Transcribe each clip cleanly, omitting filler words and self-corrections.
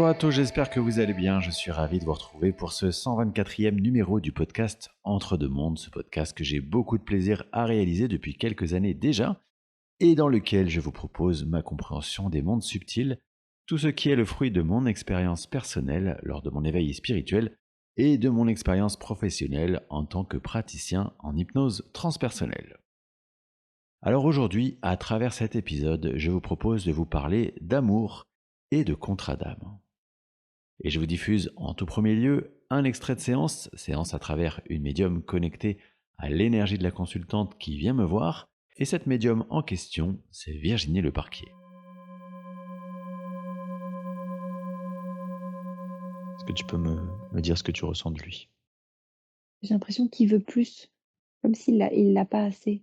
Bonjour à tous, j'espère que vous allez bien. Je suis ravi de vous retrouver pour ce 124e numéro du podcast Entre deux mondes, ce podcast que j'ai beaucoup de plaisir à réaliser depuis quelques années déjà et dans lequel je vous propose ma compréhension des mondes subtils, tout ce qui est le fruit de mon expérience personnelle lors de mon éveil spirituel et de mon expérience professionnelle en tant que praticien en hypnose transpersonnelle. Alors aujourd'hui, à travers cet épisode, je vous propose de vous parler d'amour et de contrat d'âme. Et je vous diffuse en tout premier lieu un extrait de séance à travers une médium connectée à l'énergie de la consultante qui vient me voir, et cette médium en question, c'est Virginie Leparquier. Est-ce que tu peux me dire ce que tu ressens de lui? J'ai l'impression qu'il veut plus, comme il l'a pas assez.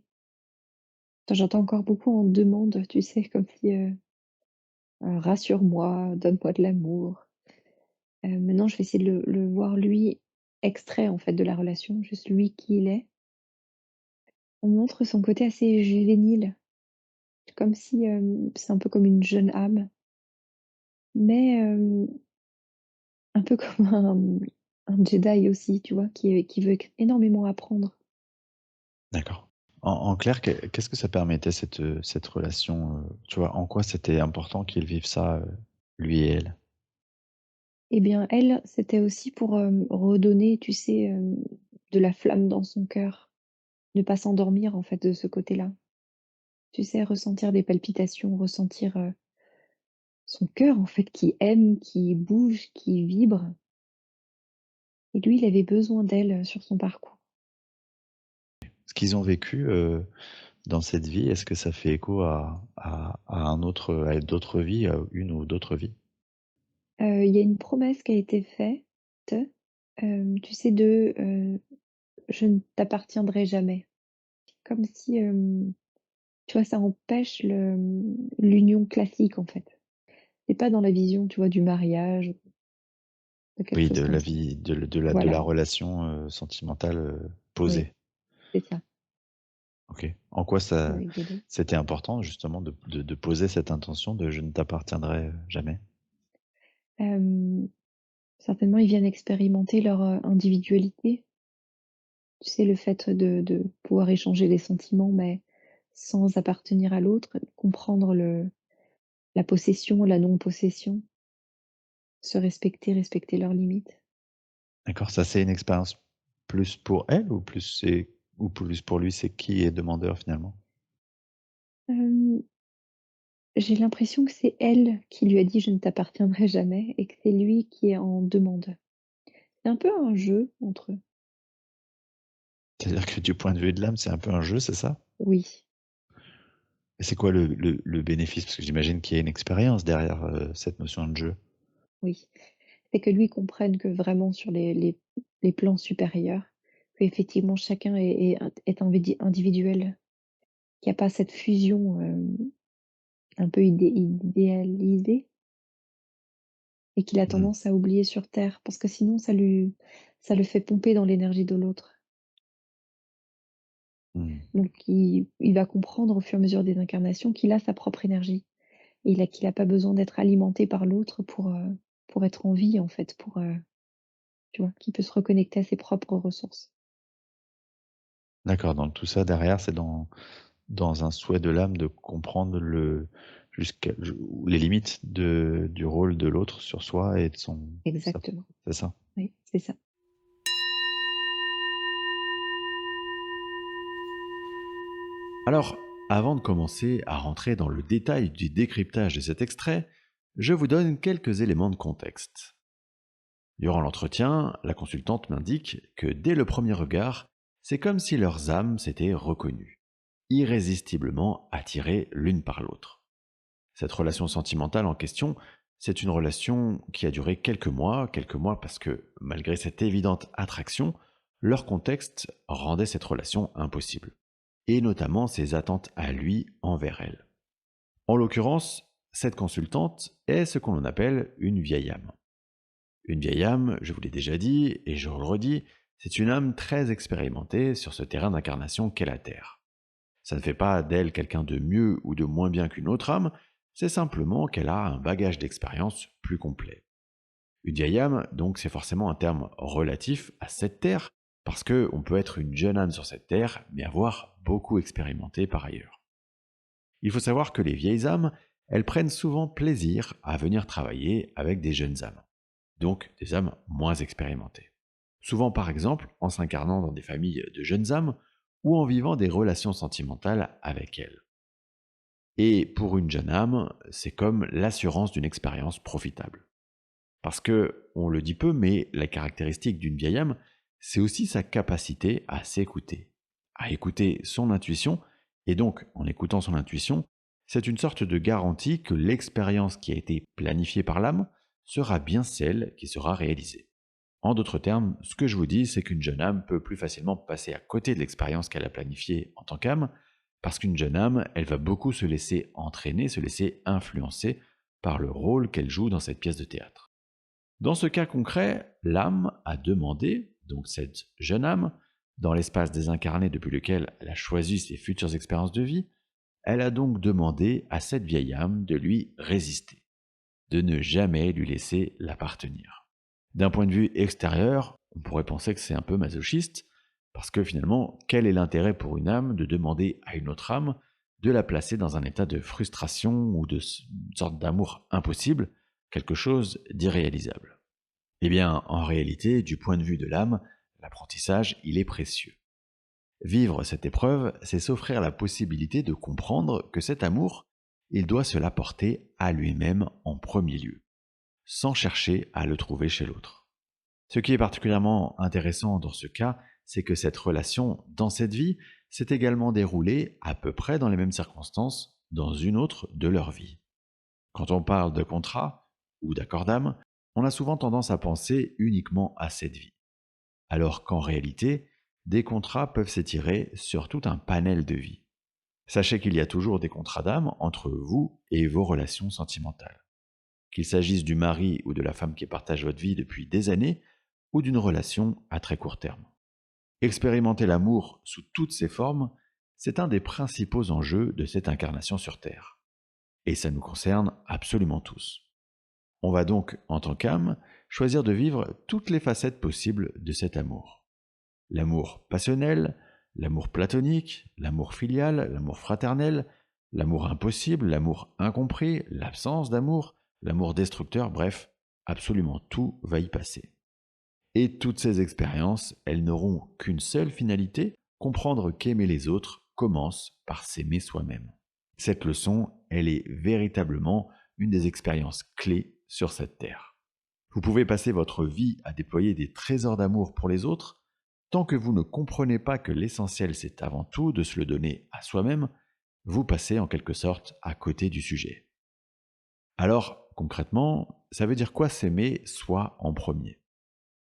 Enfin, j'entends encore beaucoup en demande, tu sais, comme si, «Rassure-moi, donne-moi de l'amour». Maintenant je vais essayer de le voir lui extrait, en fait, de la relation, juste lui qui il est. On montre son côté assez juvénile, comme si, c'est un peu comme une jeune âme, mais, un peu comme un Jedi aussi, tu vois? Qui veut énormément apprendre. D'accord. En clair, qu'est-ce que ça permettait cette relation, tu vois? En quoi c'était important qu'ils vivent ça, lui et elle? Eh bien, elle, c'était aussi pour, redonner, tu sais, de la flamme dans son cœur. Ne pas s'endormir, en fait, de ce côté-là. Tu sais, ressentir des palpitations, ressentir, son cœur, en fait, qui aime, qui bouge, qui vibre, et lui, il avait besoin d'elle, sur son parcours. Ce qu'ils ont vécu, dans cette vie, est-ce que ça fait écho à un autre à d'autres vies, à une ou d'autres vies? Il y a une promesse qui a été faite, tu sais, «Je ne t'appartiendrai jamais». Comme si, tu vois, ça empêche l'union classique, en fait. C'est pas dans la vision, tu vois, du mariage, de quelque Oui, chose de comme la ça. vie, de la Voilà, relation, sentimentale, oui, posée. c'est ça. OK. En quoi C'est ça rigolo. c'était important justement de poser cette intention de: «Je ne t'appartiendrai, jamais»? Hem, Certainement, ils viennent expérimenter leur, individualité. Tu sais, le fait de pouvoir échanger des sentiments, mais sans appartenir à l'autre, comprendre la possession, la non-possession, se respecter, respecter leurs limites. D'accord, ça c'est une expérience plus pour elle ou plus pour lui, c'est qui est demandeur finalement? Hem, j'ai l'impression que c'est elle qui lui a dit: «Je ne t'appartiendrai jamais» et que c'est lui qui est en demande. C'est un peu un jeu entre eux. C'est-à-dire que du point de vue de l'âme, c'est un peu un jeu, c'est ça? Oui, Et c'est quoi le bénéfice? Parce que j'imagine qu'il y a une expérience derrière, cette notion de jeu. oui. C'est que lui comprenne que vraiment sur les plans supérieurs, qu'effectivement chacun est individuel, qu'il y a pas cette fusion, un peu idéalisée et qu'il a Mmh. tendance à oublier sur terre parce que sinon ça le fait pomper dans l'énergie de l'autre. Mmh. Donc il va comprendre au fur et à mesure des incarnations qu'il a sa propre énergie et qu'il a pas besoin d'être alimenté par l'autre pour être en vie en fait, tu vois? Qu'il peut se reconnecter à ses propres ressources. D'accord, donc tout ça derrière, c'est dans un souhait de l'âme de comprendre jusqu'à les limites du rôle de l'autre sur soi et de sa Exactement, c'est ça? oui, c'est ça. Alors, avant de commencer à rentrer dans le détail du décryptage de cet extrait, je vous donne quelques éléments de contexte. Durant l'entretien, la consultante m'indique que dès le premier regard, c'est comme si leurs âmes s'étaient reconnues, irrésistiblement attirées l'une par l'autre. Cette relation sentimentale en question, c'est une relation qui a duré quelques mois parce que, malgré cette évidente attraction, leur contexte rendait cette relation impossible, et notamment ses attentes à lui envers elle. En l'occurrence, cette consultante est ce qu'on appelle une vieille âme. Une vieille âme, je vous l'ai déjà dit et je vous le redis, c'est une âme très expérimentée sur ce terrain d'incarnation qu'est la Terre. Ça ne fait pas d'elle quelqu'un de mieux ou de moins bien qu'une autre âme, c'est simplement qu'elle a un bagage d'expérience plus complet. Une vieille âme, donc, c'est forcément un terme relatif à cette terre, parce qu'on peut être une jeune âme sur cette terre, mais avoir beaucoup expérimenté par ailleurs. Il faut savoir que les vieilles âmes, elles prennent souvent plaisir à venir travailler avec des jeunes âmes, donc des âmes moins expérimentées. Souvent, par exemple, en s'incarnant dans des familles de jeunes âmes ou en vivant des relations sentimentales avec elles. Et pour une jeune âme, c'est comme l'assurance d'une expérience profitable. Parce que, on le dit peu, mais la caractéristique d'une vieille âme, c'est aussi sa capacité à s'écouter, à écouter son intuition, et donc, en écoutant son intuition, c'est une sorte de garantie que l'expérience qui a été planifiée par l'âme sera bien celle qui sera réalisée. En d'autres termes, ce que je vous dis, c'est qu'une jeune âme peut plus facilement passer à côté de l'expérience qu'elle a planifiée en tant qu'âme, parce qu'une jeune âme, elle va beaucoup se laisser entraîner, se laisser influencer par le rôle qu'elle joue dans cette pièce de théâtre. Dans ce cas concret, l'âme a demandé, donc cette jeune âme, dans l'espace désincarné depuis lequel elle a choisi ses futures expériences de vie, elle a donc demandé à cette vieille âme de lui résister, de ne jamais lui laisser l'appartenir. D'un point de vue extérieur, on pourrait penser que c'est un peu masochiste, parce que finalement, quel est l'intérêt pour une âme de demander à une autre âme de la placer dans un état de frustration ou de sorte d'amour impossible, quelque chose d'irréalisable? Eh bien, en réalité, du point de vue de l'âme, l'apprentissage, il est précieux. Vivre cette épreuve, c'est s'offrir la possibilité de comprendre que cet amour, il doit se l'apporter à lui-même en premier lieu, sans chercher à le trouver chez l'autre. Ce qui est particulièrement intéressant dans ce cas, c'est que cette relation, dans cette vie, s'est également déroulée à peu près dans les mêmes circonstances dans une autre de leur vie. Quand on parle de contrat ou d'accord d'âme, on a souvent tendance à penser uniquement à cette vie, alors qu'en réalité, des contrats peuvent s'étirer sur tout un panel de vies. Sachez qu'il y a toujours des contrats d'âme entre vous et vos relations sentimentales. Qu'il s'agisse du mari ou de la femme qui partage votre vie depuis des années, ou d'une relation à très court terme. Expérimenter l'amour sous toutes ses formes, c'est un des principaux enjeux de cette incarnation sur Terre. Et ça nous concerne absolument tous. On va donc, en tant qu'âme, choisir de vivre toutes les facettes possibles de cet amour. L'amour passionnel, l'amour platonique, l'amour filial, l'amour fraternel, l'amour impossible, l'amour incompris, l'absence d'amour, l'amour destructeur, bref, absolument tout va y passer. Et toutes ces expériences, elles n'auront qu'une seule finalité, comprendre qu'aimer les autres commence par s'aimer soi-même. Cette leçon, elle est véritablement une des expériences clés sur cette terre. Vous pouvez passer votre vie à déployer des trésors d'amour pour les autres, tant que vous ne comprenez pas que l'essentiel c'est avant tout de se le donner à soi-même, vous passez en quelque sorte à côté du sujet. Alors, concrètement, ça veut dire quoi s'aimer soi en premier?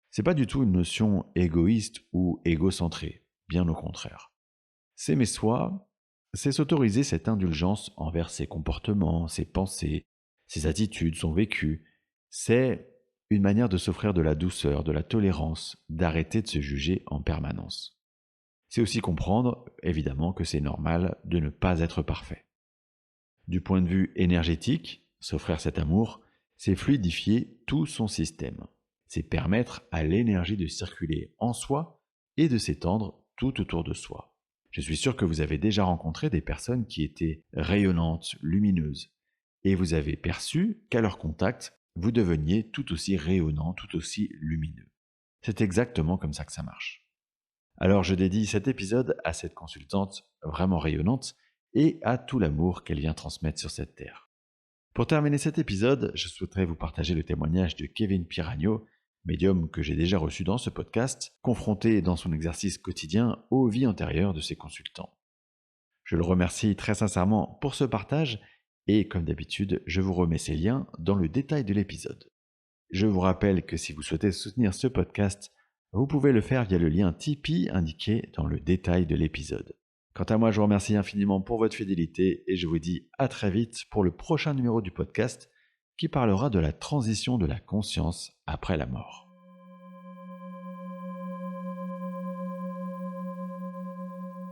C'est pas du tout une notion égoïste ou égocentrée, bien au contraire. S'aimer soi, c'est s'autoriser cette indulgence envers ses comportements, ses pensées, ses attitudes, son vécu. C'est une manière de s'offrir de la douceur, de la tolérance, d'arrêter de se juger en permanence. C'est aussi comprendre, évidemment, que c'est normal de ne pas être parfait. Du point de vue énergétique, s'offrir cet amour, c'est fluidifier tout son système. C'est permettre à l'énergie de circuler en soi et de s'étendre tout autour de soi. Je suis sûr que vous avez déjà rencontré des personnes qui étaient rayonnantes, lumineuses, et vous avez perçu qu'à leur contact, vous deveniez tout aussi rayonnant, tout aussi lumineux. C'est exactement comme ça que ça marche. Alors je dédie cet épisode à cette consultante vraiment rayonnante et à tout l'amour qu'elle vient transmettre sur cette terre. Pour terminer cet épisode, je souhaiterais vous partager le témoignage de Kevin Piragno, médium que j'ai déjà reçu dans ce podcast, confronté dans son exercice quotidien aux vies antérieures de ses consultants. Je le remercie très sincèrement pour ce partage et comme d'habitude, je vous remets ces liens dans le détail de l'épisode. Je vous rappelle que si vous souhaitez soutenir ce podcast, vous pouvez le faire via le lien Tipeee indiqué dans le détail de l'épisode. Quant à moi, je vous remercie infiniment pour votre fidélité et je vous dis à très vite pour le prochain numéro du podcast qui parlera de la transition de la conscience après la mort.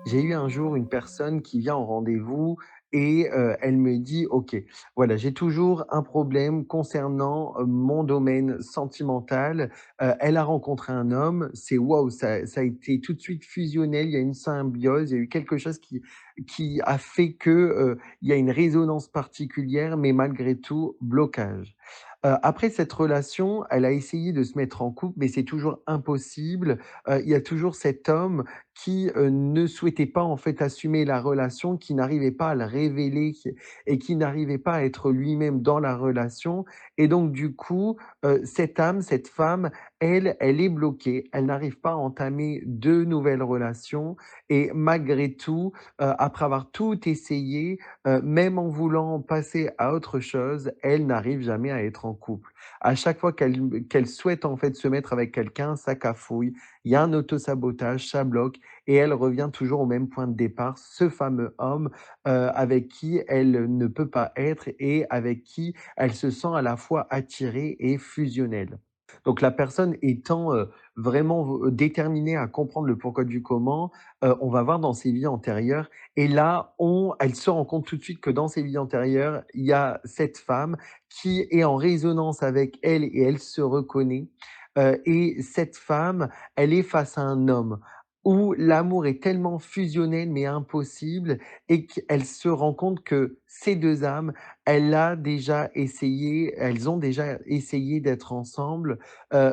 J'ai eu un jour une personne qui vient en rendez-vous et elle me dit: «OK, voilà, j'ai toujours un problème concernant, mon domaine sentimental». Elle a rencontré un homme, c'est waouh, ça a été tout de suite fusionnel, il y a une symbiose, il y a eu quelque chose qui a fait que, il y a une résonance particulière, mais malgré tout, blocage. Après cette relation, elle a essayé de se mettre en couple, mais c'est toujours impossible. Il y a toujours cet homme qui, ne souhaitait pas en fait assumer la relation, qui n'arrivait pas à le révéler, et qui n'arrivait pas à être lui-même dans la relation, et donc du coup, cette âme, cette femme, elle est bloquée. Elle n'arrive pas à entamer de nouvelles relations, et malgré tout, après avoir tout essayé, même en voulant passer à autre chose, elle n'arrive jamais à être en couple. À chaque fois qu'elle souhaite en fait se mettre avec quelqu'un, ça cafouille, il y a un autosabotage, ça bloque, et elle revient toujours au même point de départ, ce fameux homme, avec qui elle ne peut pas être et avec qui elle se sent à la fois attirée et fusionnelle. Donc la personne étant, vraiment déterminée à comprendre le pourquoi du comment, on va voir dans ses vies antérieures, et là, elle se rend compte tout de suite que dans ses vies antérieures, il y a cette femme qui est en résonance avec elle et elle se reconnaît. Et cette femme, elle est face à un homme où l'amour est tellement fusionnel mais impossible, et qu'elle se rend compte que ces 2 âmes, elles ont déjà essayé d'être ensemble,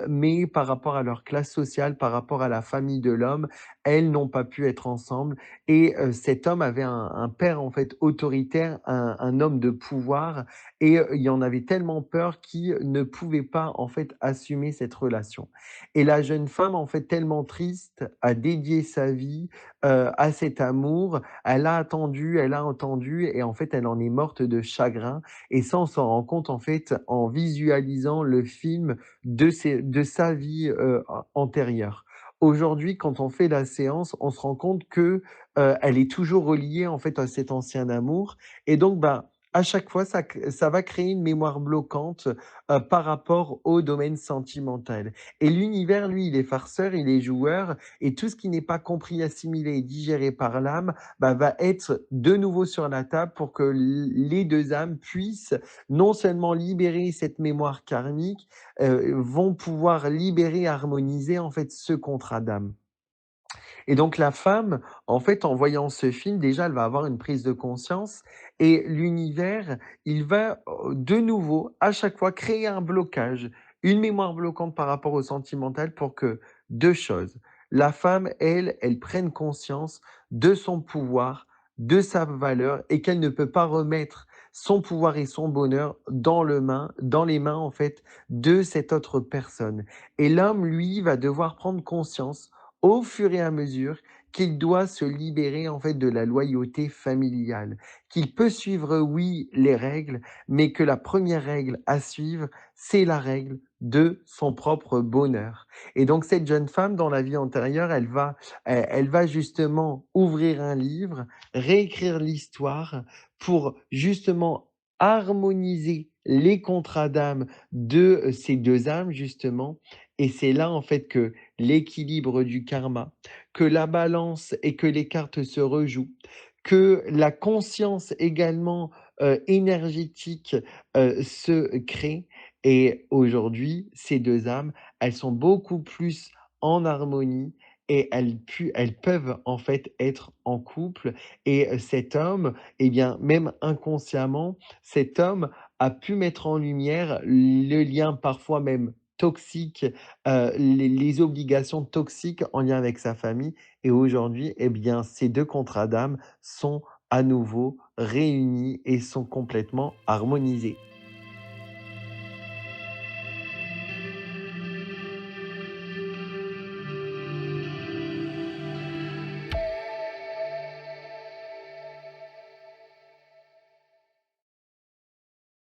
mais par rapport à leur classe sociale, par rapport à la famille de l'homme, elles n'ont pas pu être ensemble, et cet homme avait un père en fait autoritaire, un homme de pouvoir, et il en avait tellement peur qu'il ne pouvait pas en fait assumer cette relation. Et la jeune femme en fait tellement triste a dédié sa vie, à cet amour. Elle a attendu, elle a entendu, et en fait elle en est morte de chagrin, et ça on s'en rend compte en fait en visualisant le film de sa vie, antérieure. Aujourd'hui, quand on fait la séance, on se rend compte que, elle est toujours reliée en fait à cet ancien amour, et donc bah, à chaque fois ça va créer une mémoire bloquante, par rapport au domaine sentimental, et l'univers, lui, il est farceur, il est joueur, et tout ce qui n'est pas compris, assimilé et digéré par l'âme, bah, va être de nouveau sur la table pour que les 2 âmes puissent non seulement libérer cette mémoire karmique, vont pouvoir libérer, harmoniser en fait ce contrat d'âme. Et donc la femme, en fait, en voyant ce film, déjà, elle va avoir une prise de conscience, et l'univers, il va, de nouveau, à chaque fois, créer un blocage, une mémoire bloquante par rapport au sentimental, pour que 2 choses. La femme, elle, elle prenne conscience de son pouvoir, de sa valeur, et qu'elle ne peut pas remettre son pouvoir et son bonheur dans les mains, en fait, de cette autre personne. Et l'homme, lui, va devoir prendre conscience au fur et à mesure qu'il doit se libérer en fait de la loyauté familiale, qu'il peut suivre, oui, les règles, mais que la première règle à suivre, c'est la règle de son propre bonheur. Et donc cette jeune femme, dans la vie antérieure, elle va justement ouvrir un livre, réécrire l'histoire pour justement harmoniser les contrats d'âme de ces 2 âmes justement, et c'est là en fait que l'équilibre du karma, que la balance et que les cartes se rejouent, que la conscience également, énergétique, se crée, et aujourd'hui, ces 2 âmes, elles sont beaucoup plus en harmonie, et elles peuvent en fait être en couple, et cet homme, eh bien, même inconsciemment, cet homme a pu mettre en lumière le lien parfois même toxique, les obligations toxiques en lien avec sa famille, et aujourd'hui, eh bien, ces 2 contrats d'âme sont à nouveau réunis et sont complètement harmonisés.